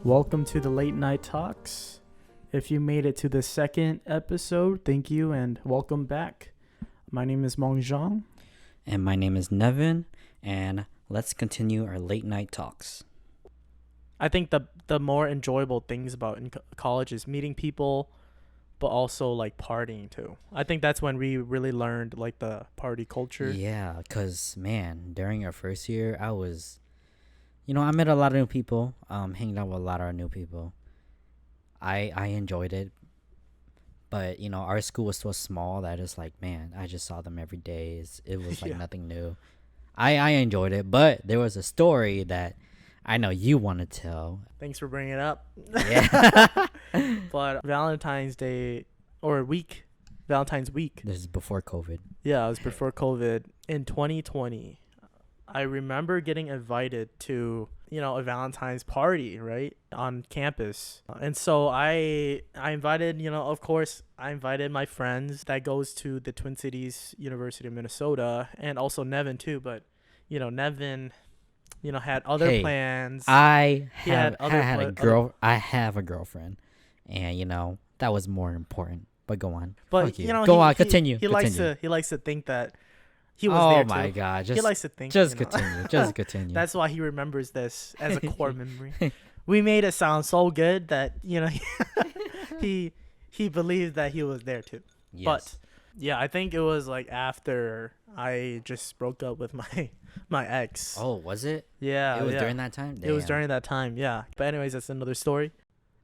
Welcome to the Late Night Talks. If you made it to the second episode, thank you and welcome back. My name is Mong Zhang. And my name is Nevin, and let's continue our late night talks. I think the more enjoyable things about college is meeting people, but also like partying too. I think that's when we really learned like the party culture. Yeah, because, man, during our first year, I met a lot of new people, hanging out with a lot of new people. I enjoyed it. But, our school was so small that it's like, man, I just saw them every day. It was like nothing new. I enjoyed it, but there was a story that I know you want to tell. Thanks for bringing it up. Yeah. But Valentine's week. This is before COVID. Yeah, it was before COVID. In 2020, I remember getting invited to, a Valentine's party, right, on campus. And so I invited, of course, I invited my friends that goes to the Twin Cities University of Minnesota, and also Nevin too. But, Nevin, had other plans. I have a girlfriend, and that was more important. But go on. But continue. He likes to think that he was there too. Oh my God! He likes to think. Just continue. Just continue. That's why he remembers this as a core memory. We made it sound so good that he believed that he was there too. Yes. But yeah, I think it was like after I just broke up with my ex. Oh, was it? Yeah. It was during that time? It was during that time, yeah. But anyways, that's another story.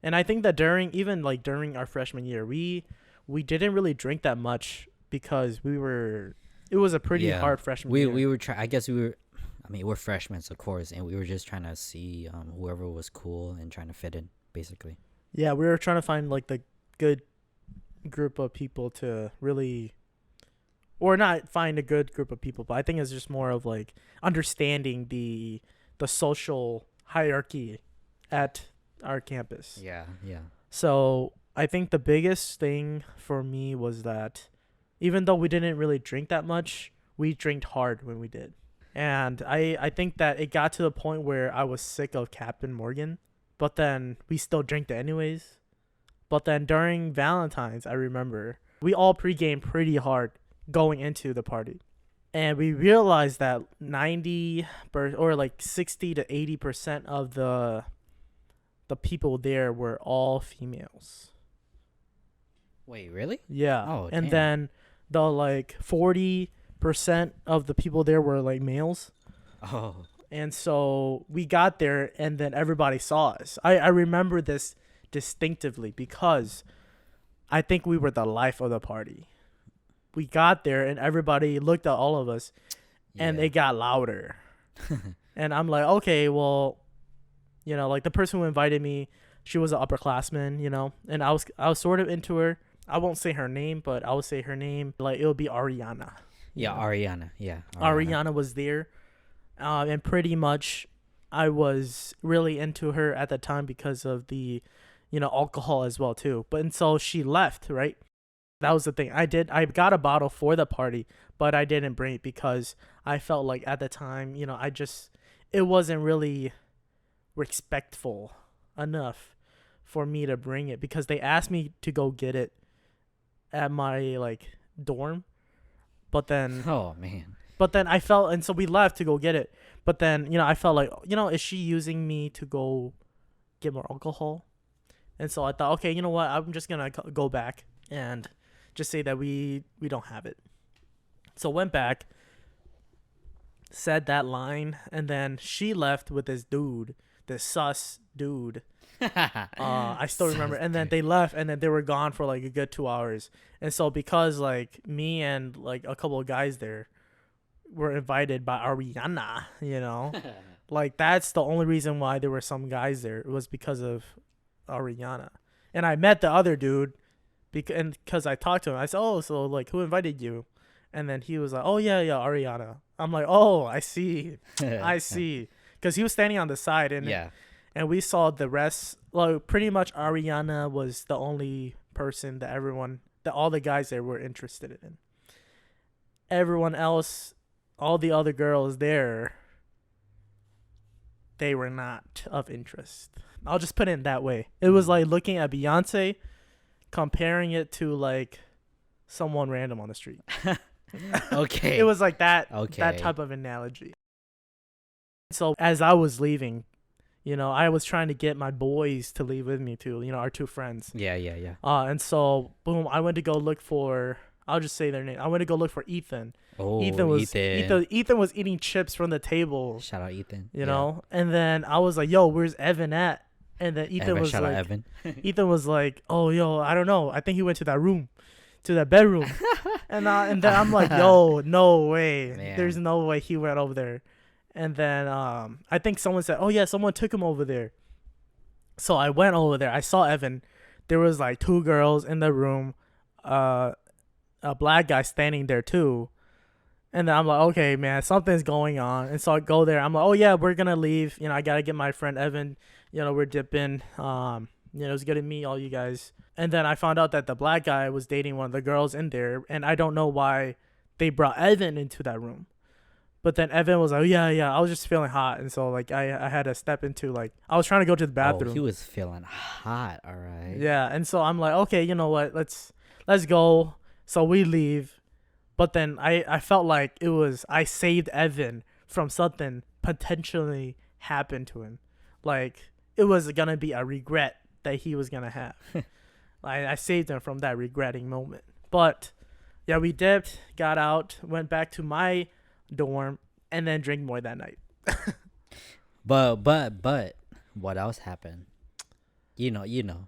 And I think that during our freshman year, we didn't really drink that much because it was a pretty hard freshman year. We're freshmen, of course, and we were just trying to see whoever was cool and trying to fit in, basically. Yeah, we were trying to find like the good group of people to really, or not find a good group of people, but I think it's just more of like understanding the social hierarchy at our campus. Yeah. So I think the biggest thing for me was that even though we didn't really drink that much, we drank hard when we did. And I think that it got to the point where I was sick of Captain Morgan, but then we still drank it anyways. But then during Valentine's, I remember we all pregame pretty hard going into the party. And we realized that 90 or like 60 to 80% of the people there were all females. Wait, really? Yeah. Oh, and damn. then the like 40% of the people there were like males. Oh. And so we got there and then everybody saw us. I remember this distinctively because I think we were the life of the party. We got there and everybody looked at all of us and it got louder. And I'm like, okay, well, like the person who invited me, she was an upperclassman, and I was sort of into her. I won't say her name, but I will say her name. Like, it'll be Ariana. Yeah, Ariana. Yeah. Ariana was there. And pretty much I was really into her at the time because of the, alcohol as well, too. And so she left, right? That was the thing. I got a bottle for the party, but I didn't bring it because I felt like at the time, it wasn't really respectful enough for me to bring it because they asked me to go get it at my like dorm, but then I felt, and so we left to go get it, but then I felt like, is she using me to go get more alcohol? And so I thought, okay, you know what, I'm just gonna go back and just say that we don't have it. So went back, said that line, and then she left with this sus dude. I still remember. And then they left and then they were gone for like a good 2 hours. And so because like me and like a couple of guys there were invited by Ariana, like that's the only reason why there were some guys there. It was because of Ariana. And I met the other dude because I talked to him. I said, oh, so like who invited you? And then he was like, oh yeah, Ariana. I'm like, oh, I see. Because he was standing on the side and we saw the rest. Like pretty much Ariana was the only person that all the guys there were interested in. Everyone else, all the other girls there, they were not of interest. I'll just put it in that way. It was like looking at Beyonce, comparing it to like someone random on the street. Okay. It was like that Okay. type of analogy. So as I was leaving, I was trying to get my boys to leave with me too, our two friends. Yeah, yeah, yeah. And so boom, I went to go look for, I'll just say their name. I went to go look for Ethan. Oh, Ethan was eating chips from the table, Shout out Ethan. and then I was like, yo, where's Evan at? And then Ethan was Shout out like, Evan. Ethan was like, oh, yo, I don't know. I think he went to that room, to that bedroom. and then I'm like, yo, no way. Man. There's no way he went over there. And then I think someone said, oh, yeah, someone took him over there. So I went over there. I saw Evan. There was like two girls in the room, a black guy standing there too. And then I'm like, okay, man, something's going on. And so I go there. I'm like, oh, yeah, we're going to leave. I got to get my friend Evan. We're dipping. It was good to meet all you guys. And then I found out that the black guy was dating one of the girls in there. And I don't know why they brought Evan into that room. But then Evan was like, yeah, I was just feeling hot. And so, like, I had to step into, like, I was trying to go to the bathroom. Oh, he was feeling hot, all right. Yeah, and so I'm like, okay, you know what? Let's go. So we leave. But then I felt like I saved Evan from something potentially happened to him. Like, it was going to be a regret that he was going to have. I saved him from that regretting moment. But, yeah, we dipped, got out, went back to my dorm, and then drank more that night. But, what else happened? You know.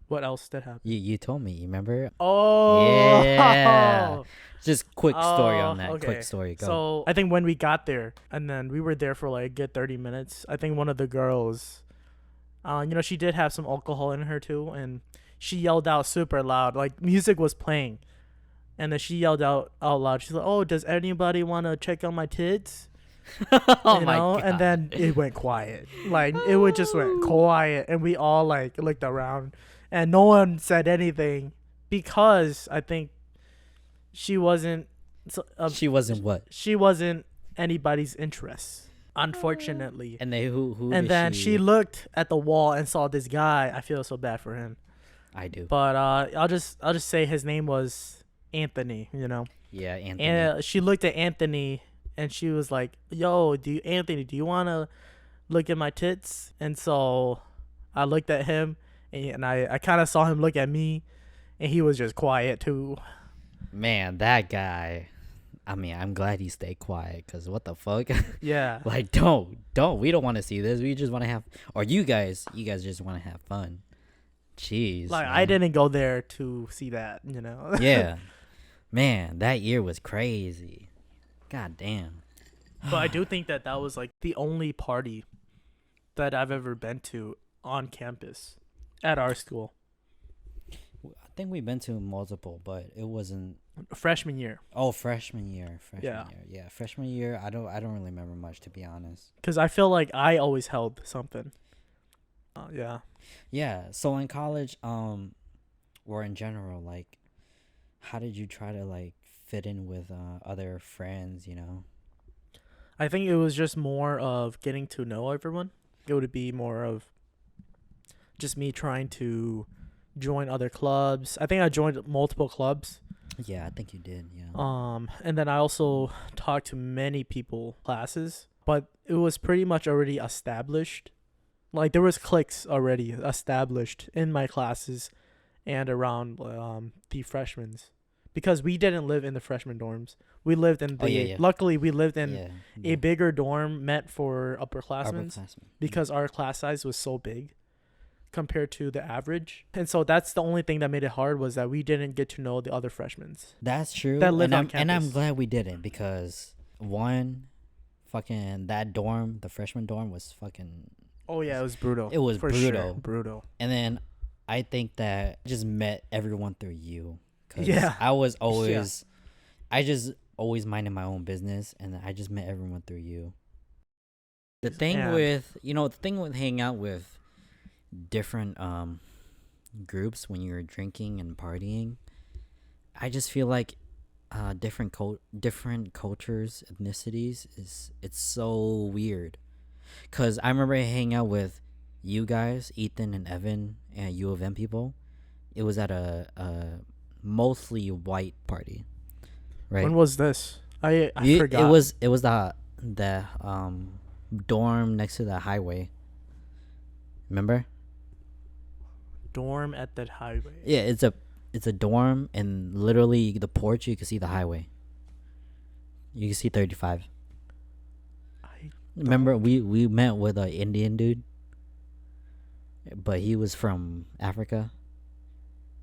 What else did happen? You told me, you remember? Oh. Yeah. Just quick story on that. Okay. Quick story. Go. So I think when we got there, and then we were there for like a good 30 minutes, I think one of the girls, she did have some alcohol in her too, and she yelled out super loud, like music was playing. And then she yelled out loud. She's like, oh, does anybody want to check on my tits? Oh my God. And then it went quiet. Like, it would just went quiet. And we all, like, looked around. And no one said anything because I think she wasn't... she wasn't what? She wasn't anybody's interest, unfortunately. And they who And did then she looked at the wall and saw this guy. I feel so bad for him. I do. But I'll just say his name was Anthony, Yeah, Anthony. And she looked at Anthony and she was like, yo, Anthony, do you want to look at my tits? And so I looked at him and I kind of saw him look at me and he was just quiet too. Man, that guy. I mean, I'm glad he stayed quiet because what the fuck? Yeah. Like, don't. We don't want to see this. We just want to have, or you guys just want to have fun. Jeez. Like, man. I didn't go there to see that, Yeah. Man, that year was crazy. God damn. But I do think that was like the only party that I've ever been to on campus at our school. I think we've been to multiple, but it wasn't Freshman year. Oh, freshman year. Yeah. Yeah, freshman year. I don't really remember much, to be honest. Because I feel like I always held something. Yeah. Yeah. So in college, or in general, like, how did you try to like fit in with other friends? I think it was just more of getting to know everyone. It would be more of just me trying to join other clubs. I think I joined multiple clubs. Yeah, I think you did. Yeah. And then I also talked to many people, classes, but it was pretty much already established. Like, there was cliques already established in my classes and around the freshmen, because we didn't live in the freshman dorms. We lived in the luckily we lived in a bigger dorm meant for upperclassmen because our class size was so big compared to the average. And so that's the only thing that made it hard, was that we didn't get to know the other freshmen. That's true. That lived on campus. And I'm glad we didn't, because fucking that dorm, the freshman dorm, was fucking... Oh, yeah, it was brutal. It was brutal. Sure. Brutal. And then I think that I just met everyone through you. Yeah. I was always... I just always minded my own business, and I just met everyone through you. The thing with hanging out with different groups when you're drinking and partying, I just feel like different cultures, ethnicities, it's so weird. Cause I remember hanging out with, you guys, Ethan and Evan, and U of M people, it was at a mostly white party, right? When was this? I It forgot. was the dorm next to the highway. Remember? Dorm at that highway. Yeah, it's a dorm, and literally the porch you can see the highway. You can see 35. I Remember don't. we met with an Indian dude, but he was from Africa.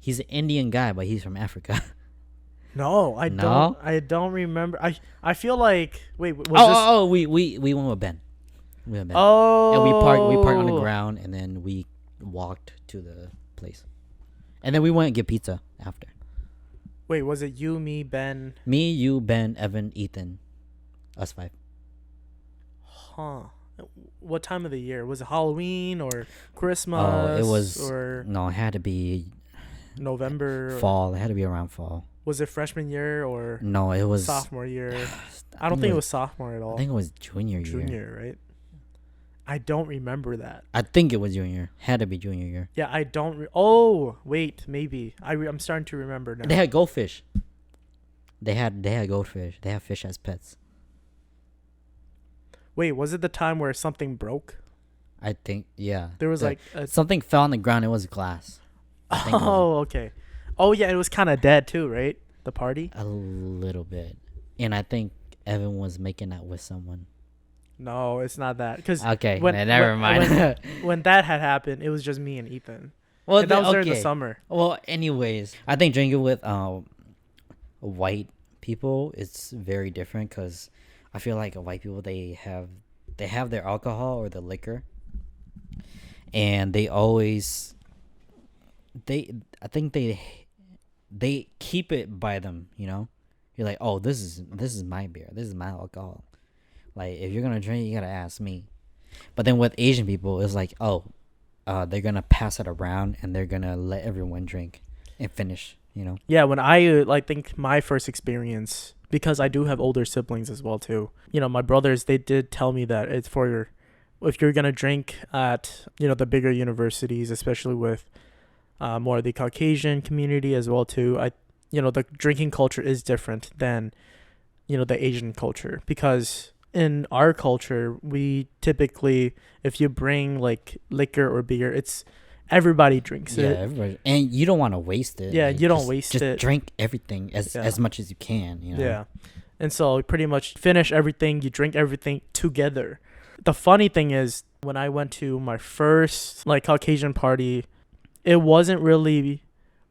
He's an Indian guy, but he's from Africa. No, I don't. No? I don't remember. I feel like wait was Oh, this? oh, oh, we went with Ben. We went with Ben. Oh. And we parked on the ground, and then we walked to the place. And then we went and get pizza after. Wait, was it you, me, Ben? Me, you, Ben, Evan, Ethan. Us 5. Huh. What time of the year? Was it Halloween or Christmas? Oh, it was or no, it had to be November. fall. It had to be around fall. Was it freshman year or No, it was sophomore year? I don't think it was sophomore at I all. think it was junior year. Junior, right? I don't remember that. I think it was junior. Had to be junior year. Yeah, I don't. Oh, wait, maybe. I'm starting to remember now. They had goldfish. They had goldfish. They have fish as pets. Wait, was it the time where something broke? I think yeah. There was like a, something fell on the ground. It was glass. I think it was oh, okay. Oh yeah, it was kind of dead too, right? The party? a little bit, and I think Evan was making out with someone. No, it's not that. Because Okay, when, never mind. when that had happened, it was just me and Ethan. well, And that was during the okay. summer. Well, anyways, I think drinking with white people is very different because I feel like white people they have their alcohol or the liquor, and they always I think they keep it by them. You know, you're like, oh, this is my beer, this is my alcohol. Like if you're gonna drink, you gotta ask me. But then with Asian people, it's like, oh, they're gonna pass it around and they're gonna let everyone drink and finish. You know. Yeah, when I like think my first experience, because I do have older siblings as well too. You know, my brothers, they did tell me that it's for your, if you're gonna drink at the bigger universities, especially with more of the Caucasian community as well too. The drinking culture is different than the Asian culture, because in our culture we typically, if you bring like liquor or beer, it's everybody drinks Yeah, it. everybody, and you don't want to waste it. Yeah, like, you don't just, waste just it. drink everything as Yeah. much as you can. You know. Yeah. And so you pretty much finish everything, you drink everything together. The funny thing is, when I went to my first like Caucasian party, it wasn't really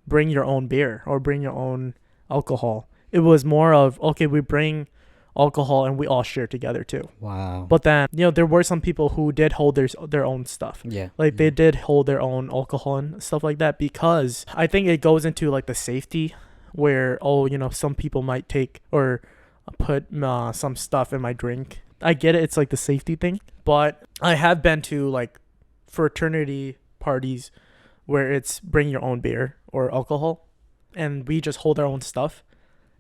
bring your own beer or bring your own alcohol. It was more of, okay, we bring alcohol and we all share together too. Wow. But then, there were some people who did hold their own stuff. Yeah. Like they did hold their own alcohol and stuff like that, because I think it goes into like the safety where, some people might take or put some stuff in my drink. I get it. It's like the safety thing. But I have been to like fraternity parties where it's bring your own beer or alcohol and we just hold our own stuff.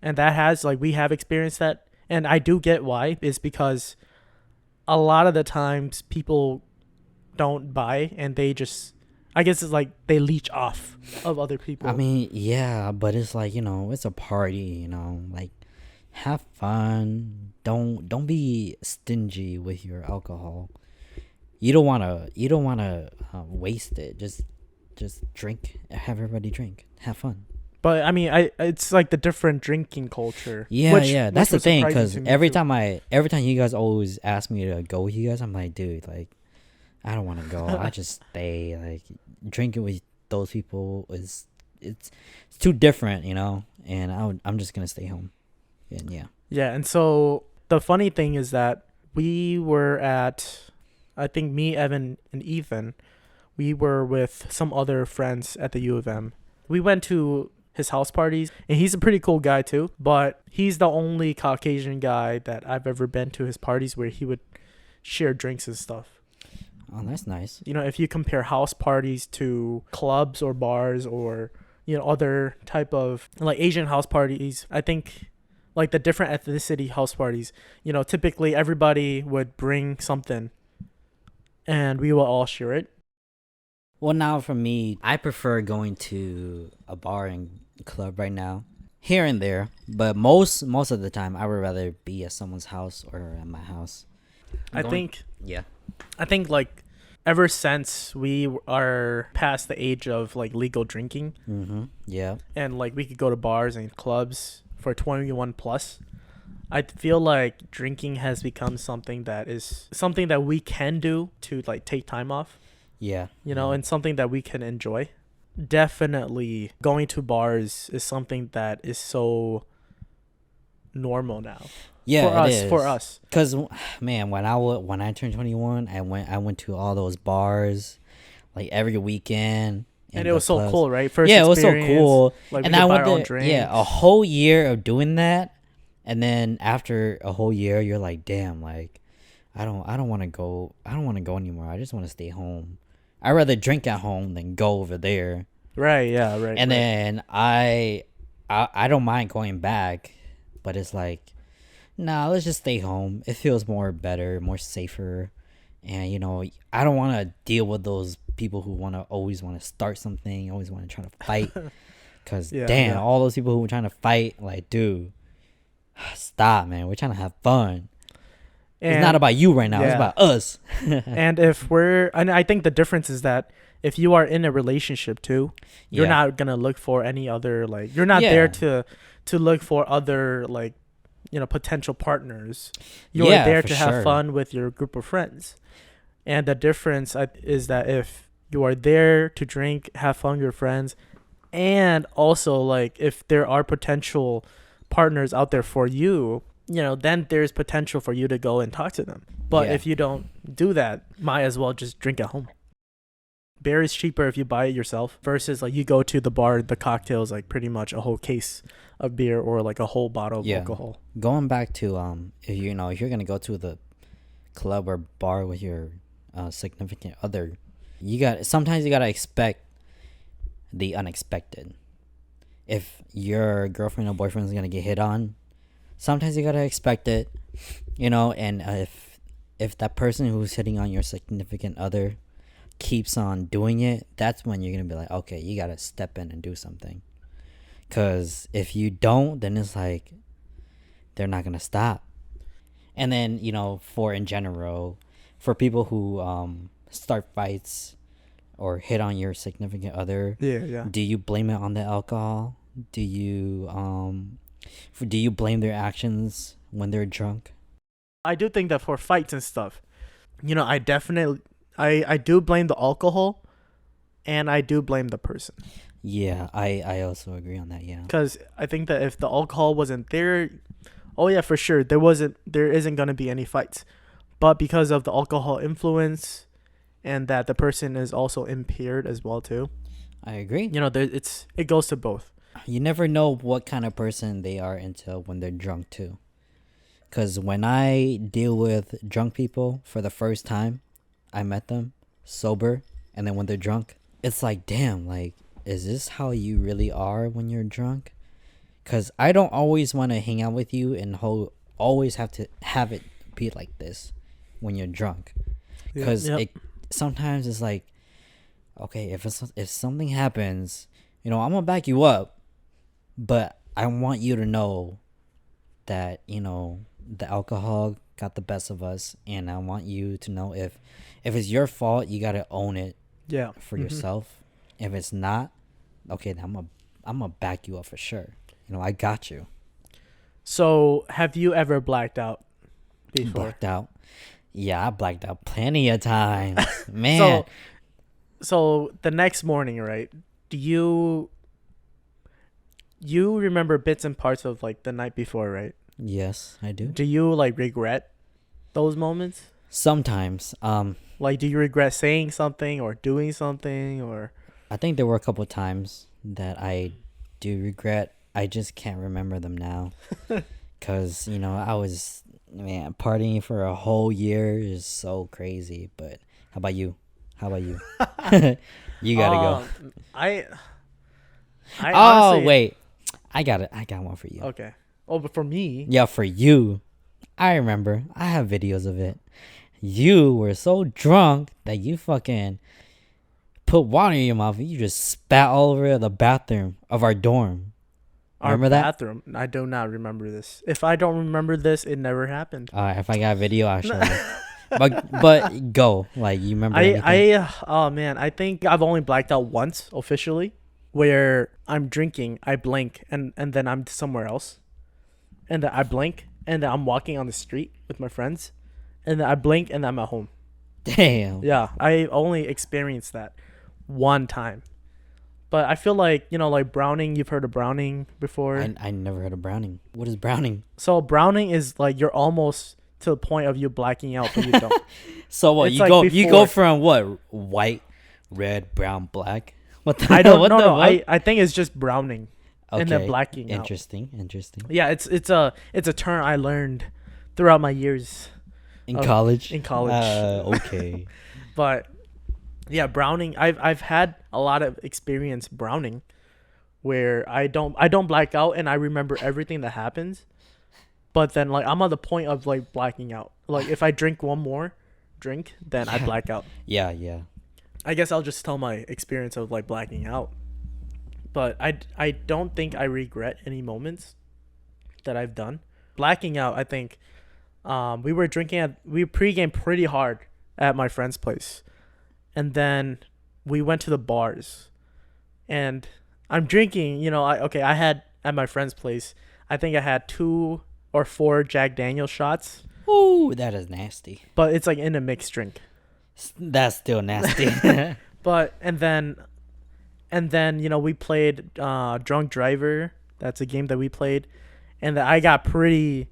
And that has like, we have experienced that. And I do get why, is because a lot of the times people don't buy and they just, I guess it's like they leech off of other people. I mean, yeah, but it's like, it's a party, like have fun. Don't be stingy with your alcohol. You don't want to waste it. Just drink, have everybody drink, have fun. But I mean, it's like the different drinking culture. Yeah, yeah, that's the was thing. surprising Because to me every time you guys always ask me to go with you guys, I'm like, dude, like, I don't want to go. I just stay. Like, drinking with those people it's too different, And I'm just gonna stay home. And yeah. Yeah, and so the funny thing is that we were at, I think me, Evan, and Ethan, we were with some other friends at the U of M. We went to his house parties, and he's a pretty cool guy too, but he's the only Caucasian guy that I've ever been to his parties where he would share drinks and stuff. Oh, that's nice. If you compare house parties to clubs or bars or other type of like Asian house parties, I think like the different ethnicity house parties, typically everybody would bring something and we will all share it. Well, now for me, I prefer going to a bar and club right now, here and there. But most of the time, I would rather be at someone's house or at my house. I Going, think yeah, I think like ever since we are past the age of like legal drinking yeah, and like we could go to bars and clubs for 21 plus, I feel like drinking has become something that we can do to like take time off, yeah, and something that we can enjoy. Definitely going to bars is something that is so normal now yeah. for It us. For is. us, Cause man, when I turned 21, I went to all those bars like every weekend and in it the was so clubs. cool, right? First Yeah, it was so experience, cool. like we And could I buy went our own there, yeah, a drinks. whole year of doing that. And then after a whole year, you're like, damn, like I don't want to go. I don't want to go anymore. I just want to stay home. I'd rather drink at home than go over there. Right? Yeah. Right. And Right. then I don't mind going back, but it's like, nah, let's just stay home. It feels more better, more safer. And I don't want to deal with those people who always want to start something, always want to try to fight. Cause Yeah. damn, Yeah. all those people who are trying to fight, like, dude, stop, man. We're trying to have fun. And It's not about you right now. It's yeah. about us. And I think the difference is that if you are in a relationship too, you're Yeah. not gonna look for any other, like, you're not Yeah. there to look for other, like, potential partners. You're Yeah, there for to have sure. fun with your group of friends. And the difference is that if you are there to drink, have fun with your friends, and also like if there are potential partners out there for you, then there's potential for you to go and talk to them. But Yeah. if you don't do that, might as well just drink at home. Beer is cheaper if you buy it yourself versus like you go to the bar, the cocktail is like pretty much a whole case of beer or like a whole bottle of Yeah. alcohol. Going back to if you're gonna go to the club or bar with your significant other, sometimes you gotta expect the unexpected. If your girlfriend or boyfriend is gonna get hit on, sometimes you gotta expect it, And if that person who's hitting on your significant other keeps on doing it, that's when you're gonna be like, okay, you gotta step in and do something. Cause if you don't, then it's like they're not gonna stop. And then in general, for people who start fights or hit on your significant other, Yeah. do you blame it on the alcohol? Do you blame their actions when they're drunk? I do think that for fights and stuff, I definitely I do blame the alcohol and I do blame the person. Yeah, I also agree on that. Yeah. Because I think that if the alcohol wasn't there, oh yeah, for sure, there isn't gonna be any fights. But because of the alcohol influence, and that the person is also impaired as well too, I agree. it goes to both. You never know what kind of person they are until when they're drunk too. Because when I deal with drunk people for the first time, I met them sober, and then when they're drunk, it's like, damn, like, is this how you really are when you're drunk? Because I don't always want to hang out with you and always have to have it be like this when you're drunk. Because sometimes it's like, okay, if something happens, I'm gonna back you up, but I want you to know that the alcohol got the best of us, and I want you to know if it's your fault, you gotta own it for yourself. If it's not, okay, then I'm gonna back you up for sure. I got you. So have you ever blacked out before? Blacked out? Yeah, I blacked out plenty of times, man. So the next morning, right? Do you remember bits and parts of like the night before, right? Yes, I do. Do you like regret those moments? Sometimes. Like, do you regret saying something or doing something or? I think there were a couple times that I do regret. I just can't remember them now. Because, I was, man, partying for a whole year is so crazy. But how about you? You gotta go. I Oh, honestly, wait. I got one for you. Okay. Oh, but for me, Yeah, for you. I remember. I have videos of it. You were so drunk that you fucking put water in your mouth and you just spat all over the bathroom of our dorm. Our Remember that? bathroom. I do not remember this. If I don't remember this, it never happened. If I got a video, I'll show you. But go. Like, you remember anything? Oh man, I think I've only blacked out once officially, where I'm drinking, I blink, and then I'm somewhere else, and then I blink, and then I'm walking on the street with my friends, and then I blink, and I'm at home. Damn. Yeah, I only experienced that one time. But I feel like, like Browning, you've heard of Browning before. I never heard of Browning. What is Browning? So Browning is like you're almost to the point of you blacking out, but you don't. So what? It's You like go you before. go from what? White, red, brown, black? What the I don't what the know. fuck? I think it's just Browning and then Okay. blacking out. Interesting. Yeah, it's a term I learned throughout my years In of- college? in college. Okay. But yeah, Browning. I've had a lot of experience Browning, where I don't black out and I remember everything that happens, but then like I'm on the point of like blacking out. Like if I drink one more drink, then I black out. Yeah. I guess I'll just tell my experience of like blacking out. But I don't think I regret any moments that I've done. Blacking out, I think we were pregame pretty hard at my friend's place. And then we went to the bars. And I'm drinking, I had at my friend's place, I think I had 2 or 4 Jack Daniel's shots, Ooh, that is nasty. but it's like in a mixed drink. That's still nasty. But and then we played Drunk Driver. That's a game that we played, and I got pretty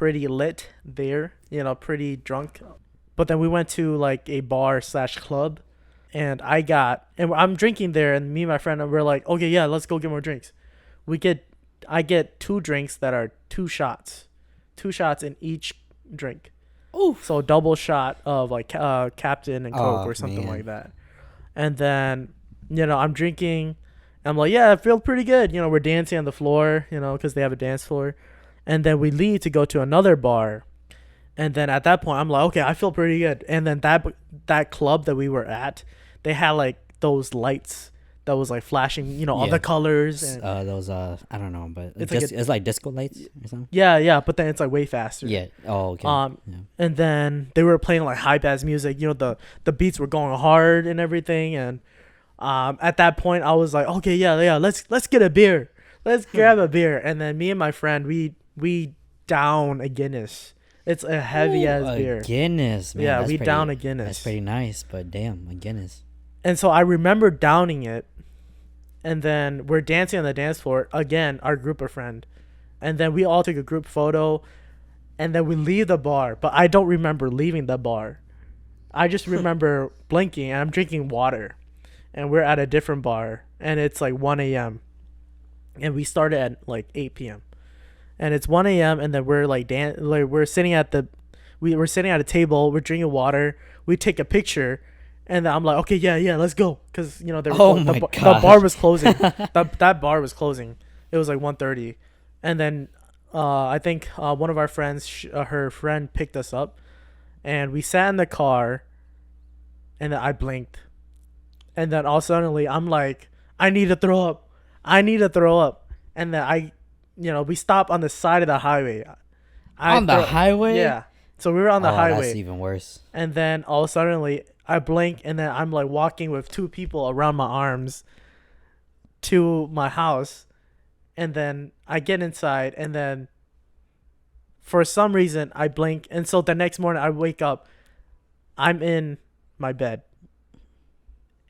lit there. Pretty drunk. But then we went to like a bar / club, and I'm drinking there, and me and my friend we're like, okay, yeah, let's go get more drinks. I get 2 drinks that are 2 shots in each drink. Oof. So double shot of like Captain and Coke Oh, or something man. like that. And then, I'm drinking. I'm like, yeah, I feel pretty good. We're dancing on the floor, because they have a dance floor. And then we leave to go to another bar. And then at that point, I'm like, okay, I feel pretty good. And then that club that we were at, they had like those lights that was like flashing, all Yeah. the colors. And Those I don't know, but It's it's like like disco lights or something. yeah, but then it's like way faster. Yeah. Oh, okay. Yeah. And then they were playing like high bass music. The beats were going hard and everything. And at that point, I was like, okay, yeah, let's get a beer. Let's grab a beer. And then me and my friend, we down a Guinness. It's a heavy ass a beer. Guinness, man. Yeah, That's we pretty- down a Guinness. That's pretty nice, but damn, a Guinness. And so I remember downing it. And then we're dancing on the dance floor again, our group of friend. And then we all took a group photo. And then we leave the bar, but I don't remember leaving the bar. I just remember blinking, and I'm drinking water, and we're at a different bar, and it's like 1 a.m. and we started at like 8 p.m. and it's 1 a.m. and then we're like we're sitting at we're sitting at a table, we're drinking water, we take a picture, and then I'm like, okay, yeah, let's go, because the bar was closing. that bar was closing. It was like 1:30, and then I think one of our friends, her friend picked us up, and we sat in the car, and then I blinked, and then all suddenly I'm like, I need to throw up, and then we stopped on the side of the highway. On the highway? Yeah. So we were on the highway. That's even worse. And then all suddenly I blink, and then I'm like walking with 2 people around my arms to my house. And then I get inside, and then for some reason I blink. And so the next morning I wake up, I'm in my bed.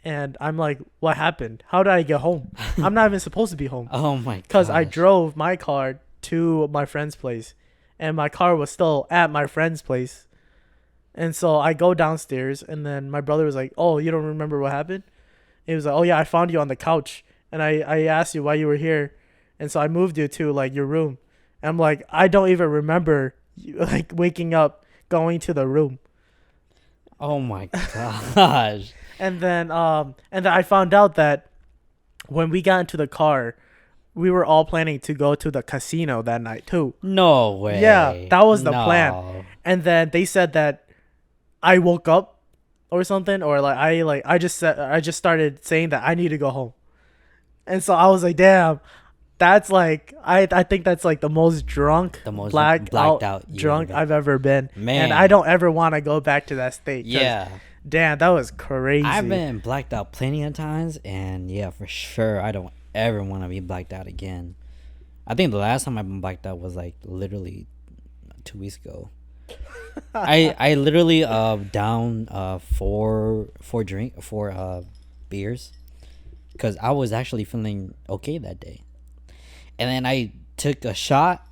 And I'm like, what happened? How did I get home? I'm not even supposed to be home. Oh my god. Because I drove my car to my friend's place, and my car was still at my friend's place. And so I go downstairs, and then my brother was like, oh, you don't remember what happened? He was like, oh yeah, I found you on the couch, and I asked you why you were here, and so I moved you to like your room. And I'm like, I don't even remember like waking up, going to the room. Oh my gosh. And then I found out that when we got into the car, we were all planning to go to the casino that night too. No way. Yeah, that was the plan. And then they said that I woke up or something, or I just said, I just started saying that I need to go home. And so I was like, damn, that's like I think that's like the most drunk, The most black blacked out out you ever drunk been. I've ever been. And I Man. don't ever want to go back to that state cuz Yeah. damn, that was I've crazy. been blacked out plenty of times, and yeah, for sure, I don't ever want to be blacked out again. I think the last time I've been blacked out was like literally 2 weeks ago. I literally down four beers because I was actually feeling okay that day, and then I took a shot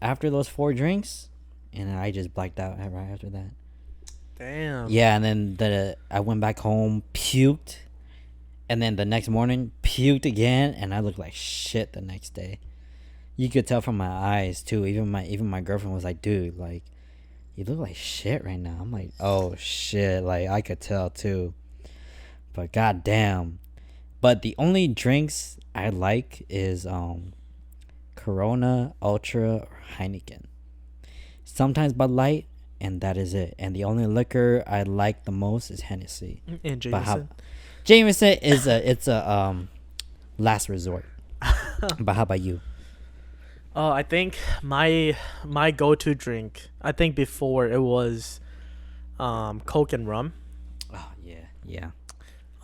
after those 4 drinks, and I just blacked out right after that. Damn. Yeah, and then I went back home, puked, and then the next morning puked again, and I looked like shit the next day. You could tell from my eyes too. Even my girlfriend was like, "Dude, like, you look like shit right now." I'm like, "Oh shit!" Like I could tell too. But goddamn. But the only drinks I like is Corona, Ultra, or Heineken. Sometimes Bud Light, and that is it. And the only liquor I like the most is Hennessy. And But how Jameson. Jameson is a last resort. But how about you? Oh, I think my go-to drink, I think before it was Coke and rum. Oh yeah, yeah.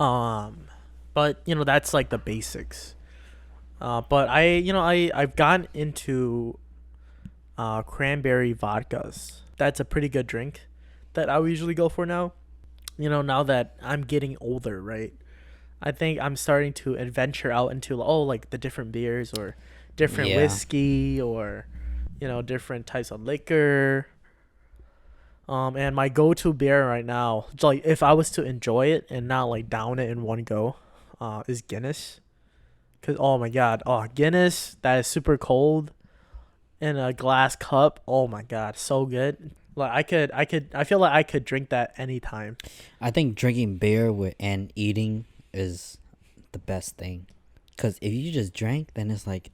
Um but that's like the basics. But I've gotten into cranberry vodkas. That's a pretty good drink that I would usually go for now. Now that I'm getting older, right? I think I'm starting to adventure out into like the different beers or different Yeah. whiskey or different types of liquor. And my go-to beer right now, like if I was to enjoy it and not like down it in one go, is Guinness. Cause oh my god, Guinness that is super cold in a glass cup. Oh my god, so good. Like I feel like I could drink that anytime. I think drinking beer and eating is the best thing. Cause if you just drank, then it's like,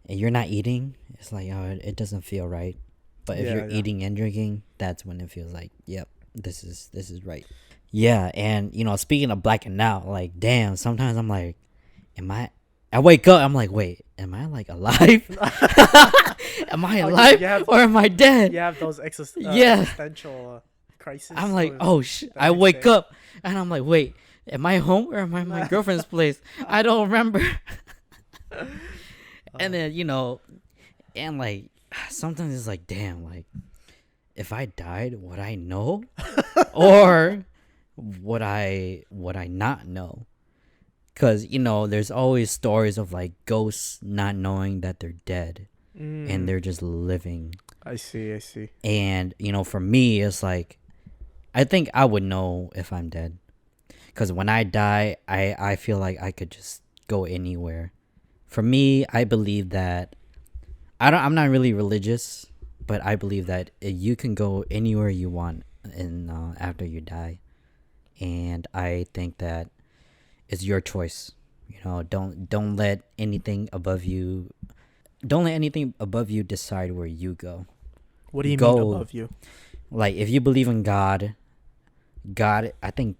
and you're not eating. It's like, oh, it doesn't feel right. But if Yeah, you're yeah. eating and drinking, that's when it feels like, yep, this is right. Yeah, and speaking of blacking out, like, damn, sometimes I'm like, am I wake up, I'm like, wait, am I like alive? Am I Oh, alive you have or am I dead? you have those Yeah. existential crisis. I'm like, or oh shit. the I next wake day. up and I'm like, wait, am I home or am I at my girlfriend's place? I don't remember. And then, and like sometimes it's like, damn, like if I died, would I know? Or would I not know? Cause there's always stories of like ghosts not knowing that they're dead and they're just living. I see. And for me, it's like I think I would know if I'm dead. Cause when I die, I feel like I could just go anywhere. For me, I believe that I'm not really religious, but I believe that you can go anywhere you want in after you die, and I think that it's your choice. Don't let anything above you. Don't let anything above you decide where you go. What do you mean Go, above you? like, if you believe in God, I think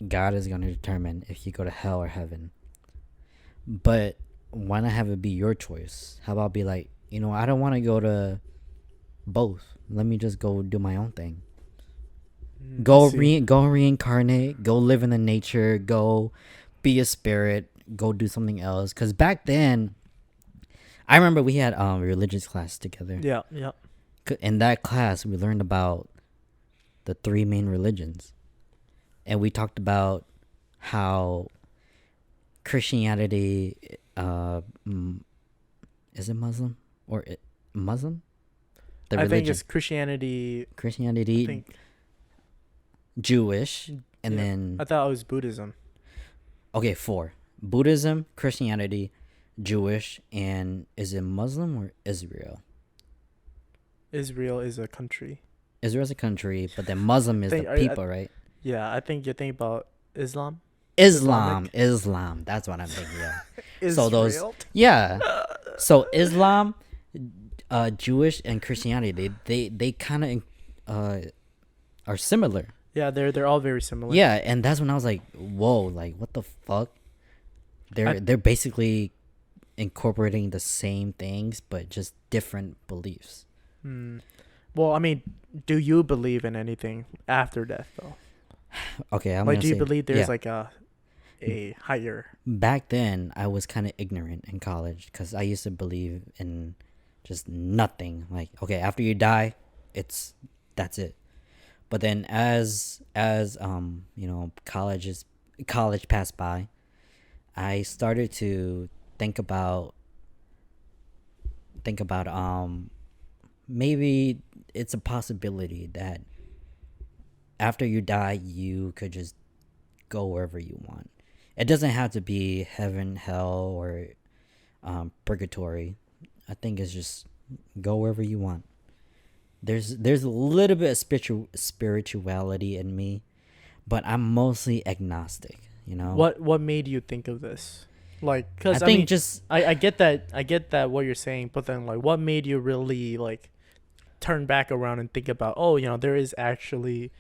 God is gonna determine if you go to hell or heaven. But why not have it be your choice? How about be like, I don't want to go to both. Let me just go do my own thing. I see. Go reincarnate. Go live in the nature. Go be a spirit. Go do something else. Cause back then, I remember we had religious class together. Yeah, yeah. In that class, we learned about the three main religions, and we talked about how Christianity, is it Muslim or Muslim? The I think religion, it's Christianity. I Christianity, think. Jewish, and Yeah. then I thought it was Buddhism. okay, four: Buddhism, Christianity, Jewish, and is it Muslim or Israel? Israel is a country. Israel's a country, but then Muslim is the people, right? Yeah, I think you're thinking about Islam. Islam, Islamic. Islam. That's what I'm thinking. Yeah. Israel. So those, yeah. So Islam, Jewish, and Christianity, they kind of are similar. Yeah, they're all very similar. Yeah, and that's when I was like, whoa, like what the fuck? I They're basically incorporating the same things but just different beliefs. hmm. Well, I mean, do you believe in anything after death though? Okay, I'm Like, gonna do you say believe there's yeah. like a higher? Back then, I was kind of ignorant in college because I used to believe in just nothing. Like, okay, after you die, it's that's it. But then, college passed by, I started to think about maybe it's a possibility that after you die, you could just go wherever you want. It doesn't have to be heaven, hell, or purgatory. I think it's just go wherever you want. There's a little bit of spirituality in me, but I'm mostly agnostic. You know, What made you think of this? Like, I cause I think mean, just I get that what you're saying, but then like, what made you really like turn back around and think about, oh, there is actually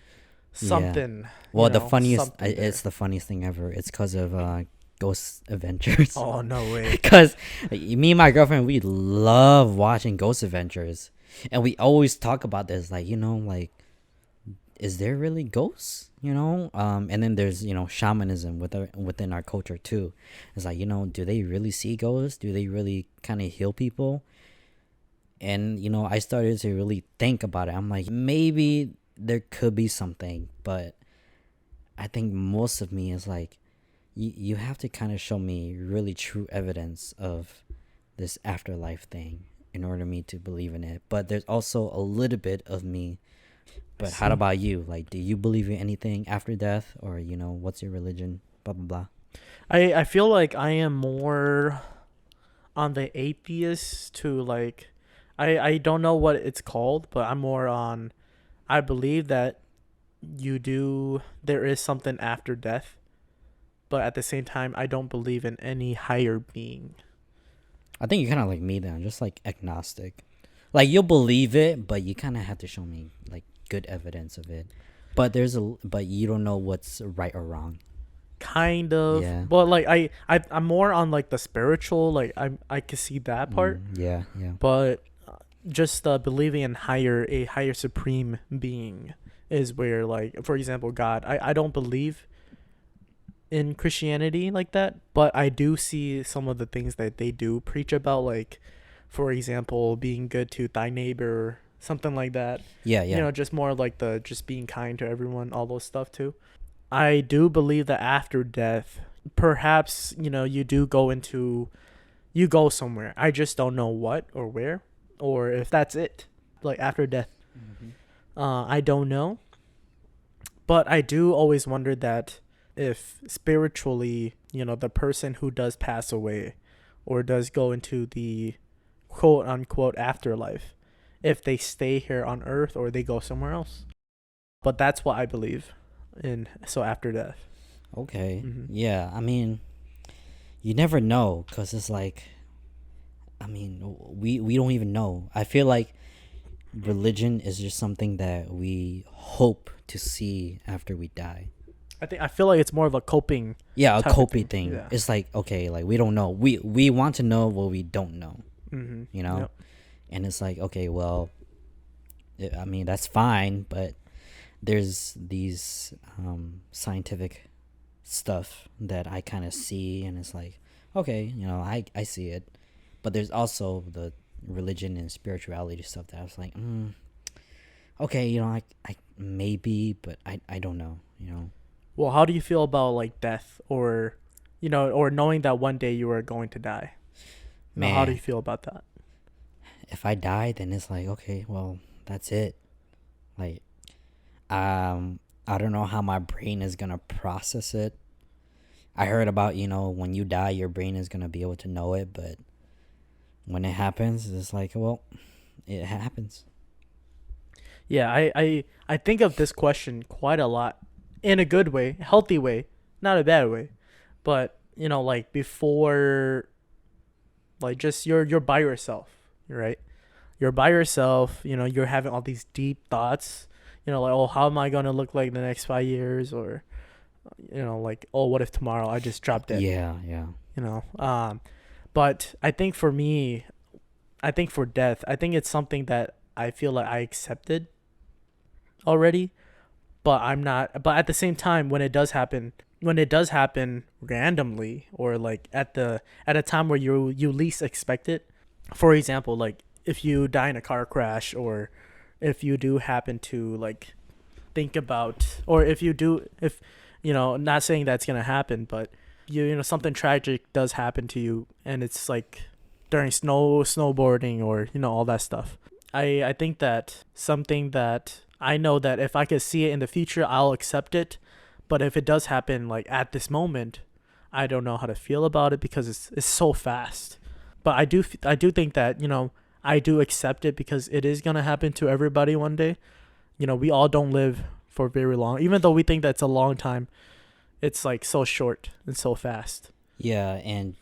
yeah. something, Well, something it's there. the funniest thing ever. It's because of Ghost Adventures. Oh no way. Because me and my girlfriend, we love watching Ghost Adventures, and we always talk about this, like like is there really ghosts? And then there's shamanism within our culture too. It's like do they really see ghosts? Do they really kind of heal people? And I started to really think about it. I'm like, maybe there could be something, but I think most of me is like, you have to kind of show me really true evidence of this afterlife thing in order for me to believe in it. But there's also a little bit of me. I But how see. about you? Like, do you believe in anything after death, or what's your religion? Blah blah blah. I feel like I am more on the atheist to like, I don't know what it's called, but I'm more on. I believe that there is something after death, but at the same time, I don't believe in any higher being. I think you're kind of like me then, just like agnostic. Like you'll believe it, but you kind of have to show me like good evidence of it. But you don't know what's right or wrong. Kind of, Yeah. but like I'm more on like the spiritual. Like I can see that part, Yeah. Yeah. but just believing in a higher supreme being is where, like, for example, God. I don't believe in Christianity like that, but I do see some of the things that they do preach about, like, for example, being good to thy neighbor, something like that. Yeah. Yeah. Just more like the just being kind to everyone, all those stuff too. I do believe that after death, perhaps, you go somewhere. I just don't know what or where, or if that's it. Like after death, Hmm. I don't know. But I do always wonder that if spiritually, the person who does pass away or does go into the quote unquote afterlife, if they stay here on earth or they go somewhere else. But that's what I believe in. So after death. Okay. Hmm. Yeah. I mean, you never know, cause it's like, I mean, we don't even know. I feel like religion is just something that we hope to see after we die. I feel like it's more of a coping Yeah, a type of coping thing. thing. Yeah. It's like, okay, like we don't know. We want to know what we don't know, Mm-hmm. you know? Yep. And it's like, okay, well, I mean, that's fine, but there's these scientific stuff that I kind of see, and it's like, okay, I see it. But there's also the religion and spirituality stuff that I was like, okay, I maybe, but I don't know. Well, how do you feel about like death, or or knowing that one day you are going to die? How do you Man, feel about that? if I die, then it's like, okay, well, that's it. Like, I don't know how my brain is gonna process it. I heard about, when you die, your brain is gonna be able to know it, but when it happens, it's like, well, it happens. Yeah, I think of this question quite a lot, in a good way, healthy way, not a bad way. But like before, like just you're by yourself, right? You're by yourself. You're having all these deep thoughts. like, oh, how am I gonna look like the next 5 years, or like, oh, what if tomorrow I just drop dead? Yeah, yeah. You know, but I think for me, I think for death, I think it's something that I feel like I accepted already, but I'm not. But at the same time, when it does happen randomly, or like at a time where you least expect it. For example, like if you die in a car crash, or if you do happen to like think about, or if not saying that's gonna happen, but something tragic does happen to you, and it's like during snowboarding, or all that stuff. I think that something that I know that if I could see it in the future, I'll accept it. But if it does happen like at this moment, I don't know how to feel about it, because it's so fast. But I do think that I do accept it, because it is gonna happen to everybody one day. We all don't live for very long, even though we think that's a long time. It's like so short and so fast. Yeah, and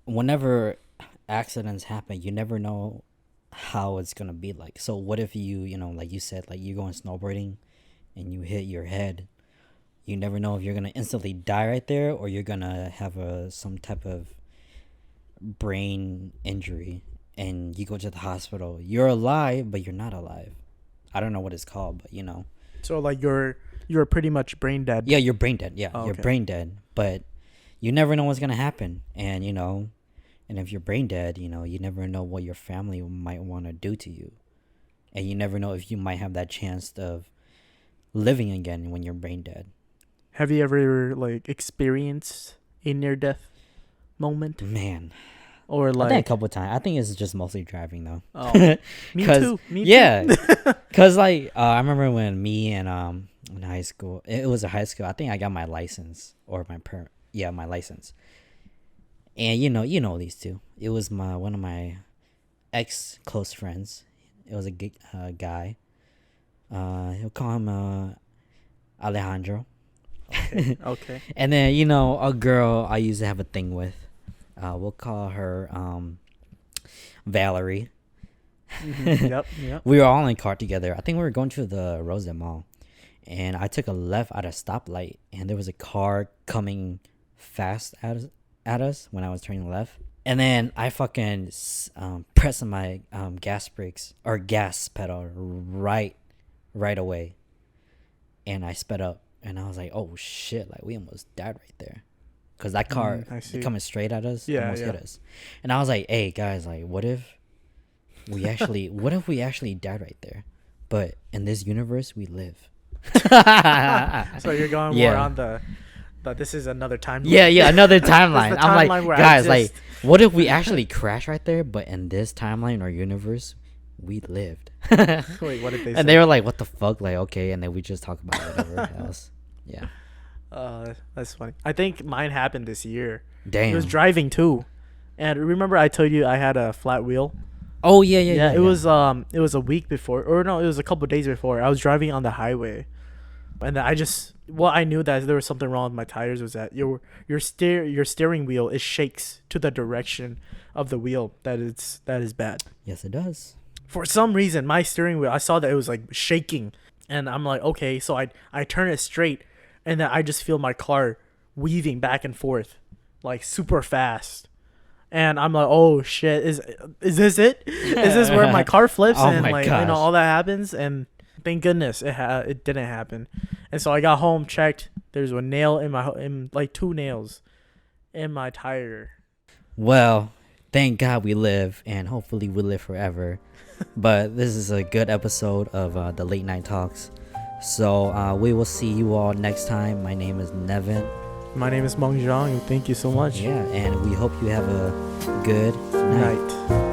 whenever accidents happen, you never know how it's gonna be like. So what if like you said, like you going snowboarding and you hit your head? You never know if you're gonna instantly die right there, or you're gonna have some type of brain injury, and you go to the hospital. You're alive, but you're not alive. I don't know what it's called, but So like you're pretty much brain dead. Yeah, you're brain dead. Yeah, Oh, you're okay. brain dead, but you never know what's gonna happen, and and if you're brain dead, you never know what your family might want to do to you, and you never know if you might have that chance of living again when you're brain dead. Have you ever like experienced a near death moment, Man, or I think a like? couple of times. I think it's just mostly driving though. Oh, me 'Cause- too. Me yeah, too. cause like I remember when me and in high school, it was a high school. I think I got my license, or my license. And you know these two. It was one of my ex close friends. It was a guy. He'll call him Alejandro. Okay. And then a girl I used to have a thing with. We'll call her Valerie. Yep. Yep. We were all in car together. I think we were going to the Rosedale Mall, and I took a left at a stoplight, and there was a car coming fast at us when I was turning left. And then I fucking pressed my gas brakes, or gas pedal, right away, and I sped up, and I was like, oh shit, like we almost died right there, because that car I see. coming straight at us Yeah, almost yeah. hit us. And I was like, hey guys, like what if we actually died right there, but in this universe we live. So you're going more Yeah. on but this is another timeline. Yeah, another timeline. the I'm like, timeline where I guys, like, exist. what if we actually crash right there, but in this timeline or universe, we lived? Wait, what did they say? And they were like, what the fuck? Like, okay, and then we just talk about whatever else. Yeah. That's funny. I think mine happened this year. Damn. It was driving too, and remember I told you I had a flat wheel. Oh yeah. It was a week before, or no, it was a couple days before. I was driving on the highway, and then I knew that there was something wrong with my tires, was that your steering wheel, it shakes to the direction of the wheel. That is bad. Yes, it does. For some reason, my steering wheel, I saw that it was like shaking, and I'm like, okay, so I turn it straight, and then I just feel my car weaving back and forth, like super fast. And I'm like, oh shit, is this it? Is this where my car flips Oh and my like gosh. all that happens? And thank goodness it didn't happen. And so I got home, checked. There's a nail in like 2 nails in my tire. Well, thank God we live, and hopefully we live forever. But this is a good episode of the Late Night Talks. So we will see you all next time. My name is Nevin. My name is Meng Zhang, and thank you so much. Yeah, and we hope you have a good night. Night.